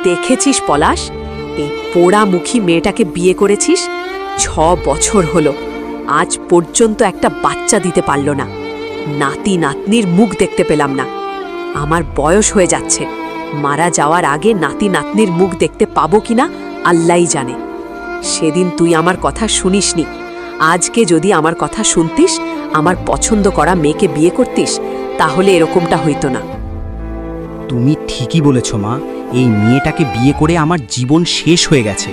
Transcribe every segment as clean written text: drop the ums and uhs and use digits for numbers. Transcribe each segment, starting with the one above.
দেখেছিস পলাশ, এই পোড়ামুখী মেয়েটাকে বিয়ে করেছিস, 6 বছর হলো, আজ পর্যন্ত একটা বাচ্চা দিতে পারল না। নাতি নাতনির মুখ দেখতে পেলাম না। আমার বয়স হয়ে যাচ্ছে, মারা যাওয়ার আগে নাতি নাতনির মুখ দেখতে পাবো কিনা আল্লাহই জানে। সেদিন তুই আমার কথা শুনিসনি, আজকে যদি আমার কথা শুনতিস, আমার পছন্দ করা মেয়েকে বিয়ে করতিস, তাহলে এরকমটা হইতো না। তুমি ঠিকই বলেছ মা, এই মেয়েটাকে বিয়ে করে আমার জীবন শেষ হয়ে গেছে।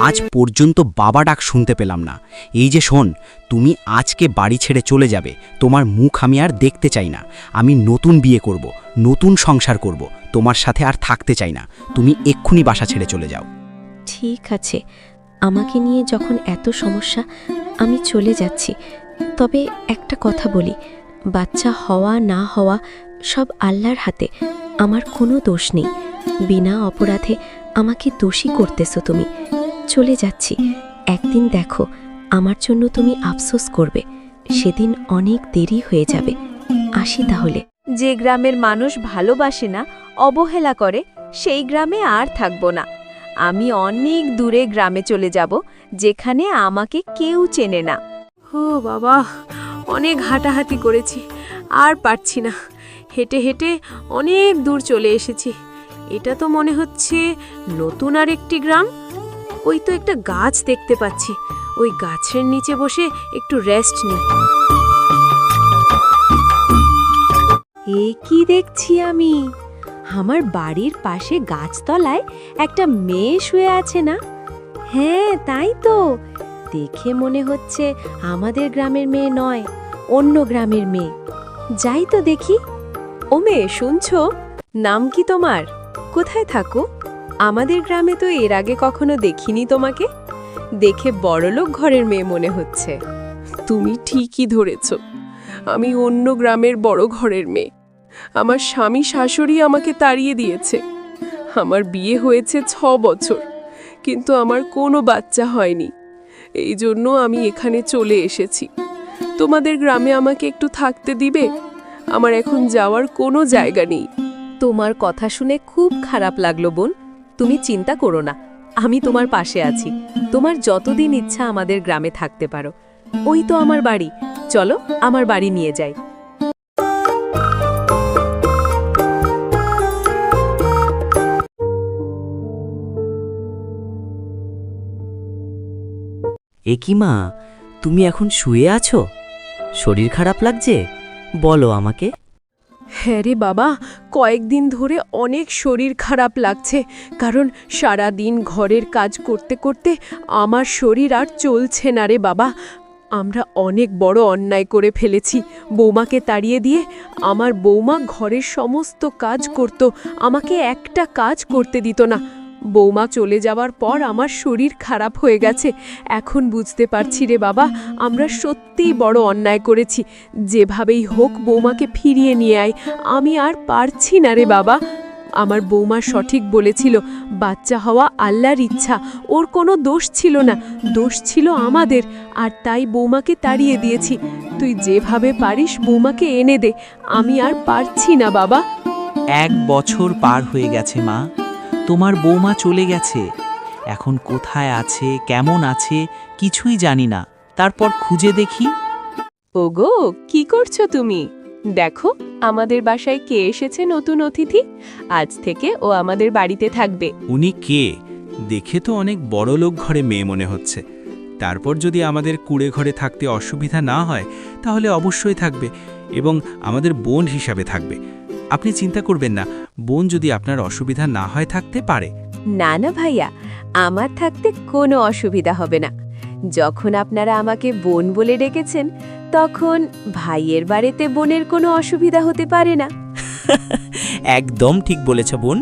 আজ পর্যন্ত বাবা ডাক শুনতে পেলাম না। এই যে শোন, তুমি আজকে বাড়ি ছেড়ে চলে যাবে, তোমার মুখ আমি আর দেখতে চাই না। আমি নতুন বিয়ে করব, নতুন সংসার করব, তোমার সাথে আর থাকতে চাই না। তুমি এক্ষুনি বাসা ছেড়ে চলে যাও। ঠিক আছে, আমাকে নিয়ে যখন এত সমস্যা, আমি চলে যাচ্ছি। তবে একটা কথা বলি, বাচ্চা হওয়া না হওয়া সব আল্লাহর হাতে, আমার কোনো দোষ নেই। বিনা অপরাধে আমাকে দোষী করতেছো তুমি। চলে যাচ্ছি, একদিন দেখো আমার জন্য তুমি আফসোস করবে, সেদিন অনেক দেরি হয়ে যাবে। আসি তাহলে। যে গ্রামের মানুষ ভালোবাসে না, অবহেলা করে, সেই গ্রামে আর থাকব না। আমি অনেক দূরে গ্রামে চলে যাব, যেখানে আমাকে কেউ চেনে না। ও বাবা, অনেক হাঁটাহাঁটি করেছি, আর পারছি না। হেঁটে হেঁটে অনেক দূর চলে এসেছি। এটা তো মনে হচ্ছে নতুন আর একটি গ্রাম। ওই তো একটা গাছ দেখতে পাচ্ছি, ওই গাছের নিচে বসে একটু রেস্ট নিই। এ কি দেখছি আমি? আমার বাড়ির পাশে গাছতলায় একটা মেয়ে শুয়ে আছে না? হ্যাঁ, তাই তো। দেখে মনে হচ্ছে আমাদের গ্রামের মেয়ে নয়, অন্য গ্রামের মেয়ে। যাই তো দেখি। ও মেয়ে, শুনছো? নাম কি তোমার? কোথায় থাকো? আমাদের গ্রামে তো এর আগে কখনো দেখিনি তোমাকে। দেখে বড়লোক ঘরের মেয়ে মনে হচ্ছে। তুমি ঠিকই ধরেছ, আমি অন্য গ্রামের বড় ঘরের মেয়ে। আমার স্বামী শাশুড়ি আমাকে তাড়িয়ে দিয়েছে। আমার বিয়ে হয়েছে 6 বছর, কিন্তু আমার কোনো বাচ্চা হয়নি। এই জন্য আমি এখানে চলে এসেছি। তোমাদের গ্রামে আমাকে একটু থাকতে দিবে? আমার এখন যাওয়ার কোনো জায়গা নেই। তোমার কথা শুনে খুব খারাপ লাগলো বোন। তুমি চিন্তা করো না, আমি তোমার পাশে আছি। তোমার যতদিন ইচ্ছা আমাদের গ্রামে থাকতে পারো। ওই তো আমার বাড়ি, চলো আমার বাড়ি নিয়ে যাই। এ কি মা, তুমি এখন শুয়ে আছো? শরীর খারাপ লাগছে? বলো আমাকে। হ্যাঁ রে বাবা, কয়েকদিন ধরে অনেক শরীর খারাপ লাগছে, কারণ সারা দিন ঘরের কাজ করতে করতে আমার শরীর আর চলছে না রে বাবা। আমরা অনেক বড় অন্যায় করে ফেলেছি। বৌমাকে তাড়িয়ে দিয়ে আমার বৌমা ঘরের সমস্ত কাজ করত, আমাকে একটা কাজ করতে দিত না। বৌমা চলে যাওয়ার পর আমার শরীর খারাপ হয়ে গেছে। এখন বুঝতে পারছি রে বাবা, আমরা সত্যিই বড় অন্যায় করেছি। যেভাবেই হোক বৌমাকে ফিরিয়ে নিয়ে আয়, আমি আর পারছি না রে বাবা। আমার বৌমা সঠিক বলেছিল, বাচ্চা হওয়া আল্লাহর ইচ্ছা, ওর কোনো দোষ ছিল না, দোষ ছিল আমাদের। আর তাই বৌমাকে তাড়িয়ে দিয়েছি। তুই যেভাবে পারিস বৌমাকে এনে দে, আমি আর পারছি না বাবা। 1 বছর পার হয়ে গেছে মা, তোমার বৌমা চলে গেছে। এখন কোথায় আছে, কেমন আছে কিছুই জানি না। তারপর খুঁজে দেখি। ওগো, কি করছো তুমি? দেখো আমাদের বাসায় কে এসেছে, নতুন অতিথি। আজ থেকে ও আমাদের বাড়িতে থাকবে। উনি কে? দেখে তো অনেক বড়লোক ঘরে মেয়ে মনে হচ্ছে। তারপর যদি আমাদের কুড়ে ঘরে থাকতে অসুবিধা না হয়, তাহলে অবশ্যই থাকবে এবং আমাদের বোন হিসাবে থাকবে। আপনি চিন্তা করবেন না, বোন যদি আপনার অসুবিধা না হয় থাকতে পারে। না না ভাইয়া, আমার থাকতে কোনো অসুবিধা হবে না। যখন আপনারা আমাকে বোন বলে ডেকেছেন, তখন ভাইয়ের বাড়িতে বোনের কোনো অসুবিধা হতে পারে না। একদম ঠিক বলেছ বোন।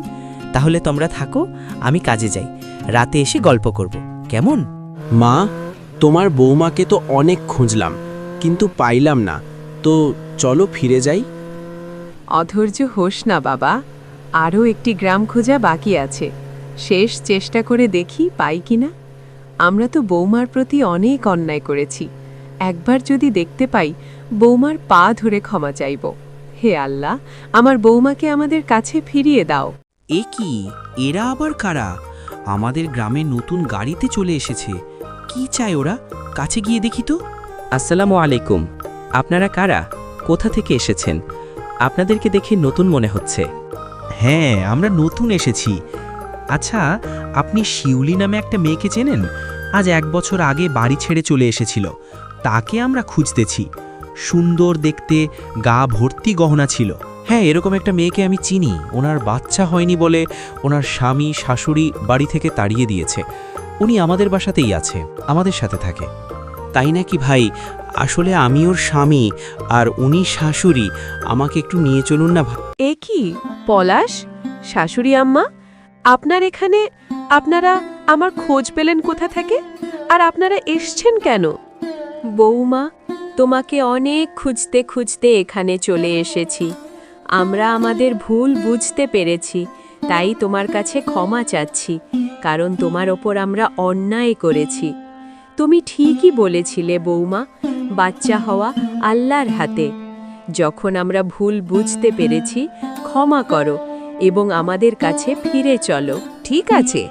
তাহলে তোমরা থাকো, আমি কাজে যাই। রাতে এসে গল্প করব, কেমন? মা, তোমার বৌমাকে তো অনেক খুঁজলাম, কিন্তু পাইলাম না। তো চলো ফিরে যাই। অধৈর্য হোস না বাবা, আরও একটি গ্রাম খোঁজা বাকি আছে। শেষ চেষ্টা করে দেখি পাই কিনা। আমরা তো বৌমার প্রতি অনেক অন্যায় করেছি। একবার যদি দেখতে পাই, বৌমার পা ধরে ক্ষমা চাইব। হে আল্লাহ, আমার বৌমাকে আমাদের কাছে ফিরিয়ে দাও। এ কি, এরা আবার কারা? আমাদের গ্রামে নতুন গাড়িতে চলে এসেছে। কি চায় ওরা? কাছে গিয়ে দেখি তো। আসসালামু আলাইকুম। আপনারা কারা? কোথা থেকে এসেছেন? আপনাদেরকে দেখে নতুন মনে হচ্ছে। হ্যাঁ, আমরা নতুন এসেছি। আচ্ছা, আপনি শিউলি নামে একটা মেয়েকে চেনেন? আজ 1 বছর আগে বাড়ি ছেড়ে চলে এসেছিল। তাকে আমরা খুঁজতেছি। সুন্দর দেখতে, গা ভর্তি গহনা ছিল। হ্যাঁ, এরকম একটা মেয়েকে আমি চিনি। ওনার বাচ্চা হয়নি বলে ওনার স্বামী শাশুড়ি বাড়ি থেকে তাড়িয়ে দিয়েছে। উনি আমাদের বাসাতেই আছে, আমাদের সাথে থাকে। তাই নাকি ভাই? আসলে আমি ওর স্বামী আর উনি শাশুড়ি। আমাকে একটু নিয়ে চলুন না ভাই। এ কি পলাশ, শাশুড়ি আম্মা, আপনারা আমার খোঁজ পেলেন কোথা থেকে? আর আপনারা এসছেন কেন? বৌমা, তোমাকে অনেক খুঁজতে খুঁজতে এখানে চলে এসেছি। আমরা আমাদের ভুল বুঝতে পেরেছি, তাই তোমার কাছে ক্ষমা চাচ্ছি, কারণ তোমার ওপর আমরা অন্যায় করেছি। তুমি ঠিকই বলেছিলে বৌমা, বাচ্চা হওয়া আল্লাহর হাতে। যখন আমরা ভুল বুঝতে পেরেছি, ক্ষমা করো এবং আমাদের কাছে ফিরে চলো। ঠিক আছে,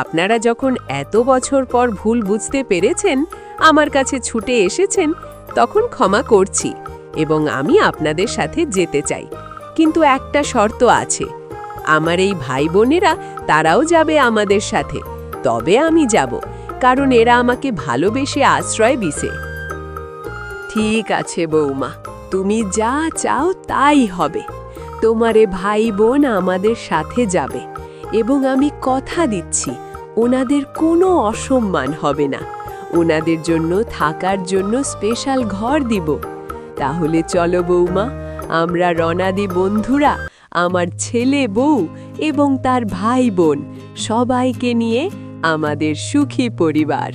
আপনারা যখন এত বছর পর ভুল বুঝতে পেরেছেন, আমার কাছে ছুটে এসেছেন, তখন ক্ষমা করছি এবং আমি আপনাদের সাথে যেতে চাই। কিন্তু একটা শর্ত আছে, আমার এই ভাই বোনেরা তারাও যাবে আমাদের সাথে, তবে আমি যাব, কারণ এরা আমাকে ভালোবেসে আশ্রয় দিছে। ঠিক আছে বৌমা, তুমি যা চাও তাই হবে। তোমারে ভাই বোন আমাদের সাথে যাবে এবং আমি কথা দিচ্ছি ওনাদের কোনো অসম্মান হবে না। ওনাদের জন্য থাকার জন্য স্পেশাল ঘর দিব। তাহলে চলো বৌমা, আমরা রওনা দিই বন্ধুরা, আমার ছেলে বউ এবং তার ভাই বোন সবাইকে নিয়ে আমাদের সুখী পরিবার।